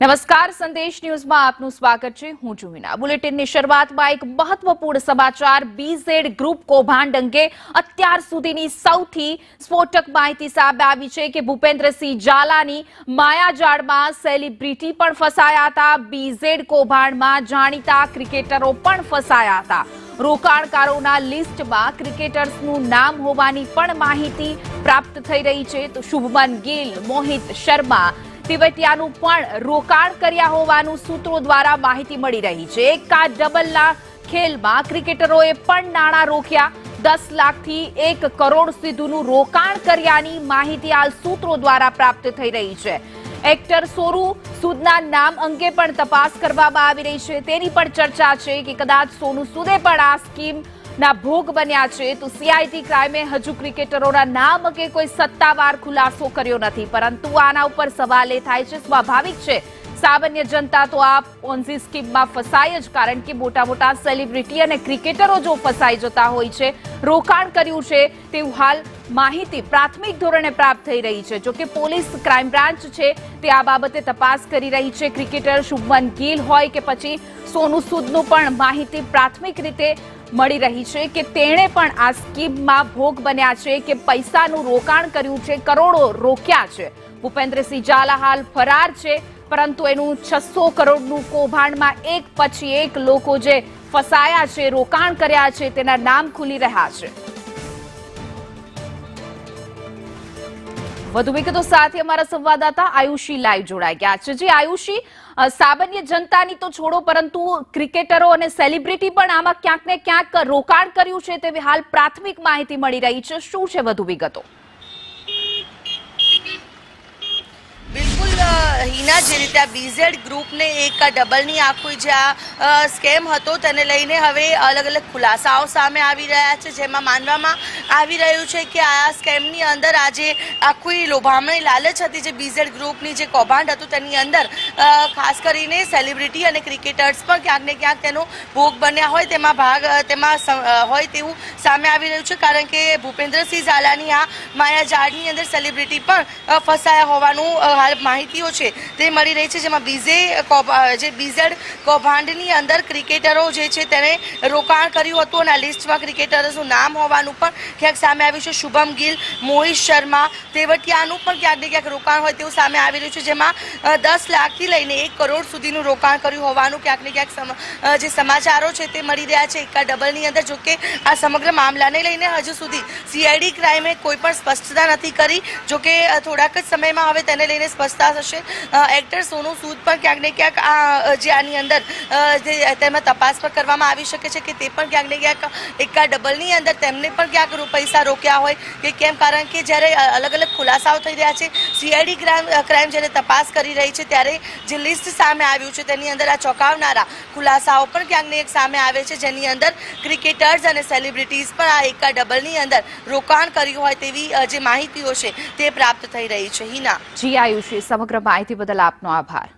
નમસ્કાર, સંદેશ ન્યૂઝમાં આપનું સ્વાગત છે। હું છું હિના। બુલેટિનની શરૂઆતમાં એક મહત્વપૂર્ણ સમાચાર। બીઝેડ ગ્રુપ કૌભાંડ અંગે અત્યાર સુધીની સૌથી સ્ફોટક માહિતી સામે આવી છે કે ભૂપેન્દ્રસિંહ ઝાલાની માયાજાળમાં સેલિબ્રિટી પણ ફસાયા હતા। બીઝેડ કૌભાંડમાં જાણીતા ક્રિકેટરો પણ ફસાયા હતા। રોકાણકારોના લિસ્ટમાં ક્રિકેટર્સનું નામ હોવાની પણ માહિતી પ્રાપ્ત થઈ રહી છે। તો શુભમન ગિલ, મોહિત શર્મા, તિવટિયાનું પણ રોકાણ કર્યા હોવાનું સૂત્રો દ્વારા માહિતી મળી રહી છે। એકા ડબલના ખેલમાં ક્રિકેટરોએ પણ નાણાં રોક્યા। 10 લાખથી 1 કરોડ સુધીનું રોકાણ કર્યાની માહિતી હાલ સૂત્રો દ્વારા પ્રાપ્ત થઈ રહી છે। એક્ટર સોનુ સૂદના નામ અંગે પણ તપાસ કરવામાં આવી રહી છે। તેની પણ ચર્ચા છે કે કદાચ સોનુ સૂદે પણ આ સ્કીમ ના ભોગ બન્યા છે। તો સીઆઈડી ક્રાઇમે હજુ ક્રિકેટરોના નામ અંગે કોઈ સત્તાવાર ખુલાસો કર્યો નથી, પરંતુ આના ઉપર સવાલ એ થાય છે, સ્વાભાવિક છે, સામાન્ય જનતા તો આ પોન્ઝી સ્કીમમાં ફસાય જ, કારણ કે મોટા મોટા સેલિબ્રિટી અને ક્રિકેટરો જો ફસાઈ જતા હોય છે, રોકાણ કર્યું છે તેવું હાલ માહિતી પ્રાથમિક ધોરણે પ્રાપ્ત થઈ રહી છે। જોકે પોલીસ ક્રાઇમ બ્રાન્ચ છે તે આ બાબતે તપાસ કરી રહી છે। ક્રિકેટર શુભમન ગિલ હોય કે પછી સોનુ સૂદનું પણ માહિતી પ્રાથમિક રીતે મળી રહી છે કે તેણે પણ આ સ્કીમમાં ભોગ બન્યા છે કે પૈસાનું રોકાણ કર્યું છે, કરોડો રોક્યા છે। ભૂપેન્દ્રસિંહ ઝાલા હાલ ફરાર છે, પરંતુ એનું 600 કરોડનું કૌભાંડમાં એક પછી એક લોકો જે ફસાયા છે, રોકાણ કર્યા છે, તેના નામ ખુલી રહ્યા છે। વધુ વિગતો સાથે અમારા સંવાદદાતા આયુષી લાઈવ જોડાઈ ગયા છે। જે આયુષી, સામાન્ય જનતાની તો છોડો, પરંતુ ક્રિકેટરો અને સેલિબ્રિટી પણ આમાં ક્યાંક ને ક્યાંક રોકાણ કર્યું છે તેવી હાલ પ્રાથમિક માહિતી મળી રહી છે। શું છે વધુ વિગતો? બિલકુલ હિના, જે રીતે આ બીઝેડ ગ્રુપને એક ડબલની આખું જે આ સ્કેમ હતો તેને લઈને હવે અલગ અલગ ખુલાસાઓ સામે આવી રહ્યા છે, જેમાં માનવામાં આવી રહ્યું છે કે આ સ્કેમની અંદર આજે આખું લોભામણી લાલચ હતી, જે બીઝેડ ગ્રુપની જે કૌભાંડ હતું તેની અંદર ખાસ કરીને સેલિબ્રિટી અને ક્રિકેટર્સ પણ ક્યાંક ને ક્યાંક તેનો ભોગ બન્યા હોય તેમાં હોય તેવું સામે આવી રહ્યું છે, કારણ કે ભૂપેન્દ્રસિંહ ઝાલાની આ માયાજાળની અંદર સેલિબ્રિટી પણ ફસાયા હોવાનું હાલ માહિતીઓ છે તે મળી રહી છે, જેમાં બીઝેડ કૌભાંડની અંદર ક્રિકેટરો જે છે તેને રોકાણ કર્યું હતું અને આ લિસ્ટમાં ક્રિકેટર્સનું નામ હોવાનું પણ ક્યાંક સામે આવ્યું છે। શુભમ ગિલ, મોહિત શર્મા, તેવટિયાનું પણ ક્યાંક ને ક્યાંક રોકાણ હોય તેવું સામે આવી રહ્યું છે, જેમાં 10 લાખથી લઈને 1 કરોડ સુધીનું રોકાણ કર્યું હોવાનું ક્યાંક ને ક્યાંક જે સમાચારો છે તે મળી રહ્યા છે એકા ડબલની અંદર। જોકે આ સમગ્ર મામલાને લઈને હજુ સુધી સીઆઈડી ક્રાઇમે કોઈ પણ સ્પષ્ટતા નથી કરી। જોકે થોડાક જ સમયમાં હવે તેને લઈને સ્પષ્ટતા થશે। એક્ટર સોનુ સૂદ પણ ક્યાંક ને ક્યાંક આ જે આની અંદર તેમાં તપાસ પણ કરવામાં આવી શકે છે કે તે પણ ક્યાંક ને ક્યાંક એકા ડબલની અંદર તેમને પણ ક્યાંક પૈસા રોક્યા હોય કે કેમ, કારણ કે જ્યારે અલગ અલગ ખુલાસાઓ થઈ રહ્યા છે, સીઆઈડી ક્રાઇમ જ્યારે તપાસ કરી રહી છે ત્યારે જે લિસ્ટ સામે આવ્યું છે તેની અંદર આ ચોંકાવનારા ખુલાસાઓ પણ ક્યાંક ને ક્યાંક સામે આવે છે, જેની અંદર ક્રિકેટર્સ અને સેલિબ્રિટીઝ પણ આ એકા ડબલની અંદર રોકાણ કર્યું હોય તેવી જે માહિતીઓ છે તે પ્રાપ્ત થઈ રહી છે। હિના, જી આયુષી, સમગ્ર માહિતી બદલ આપનો આભાર।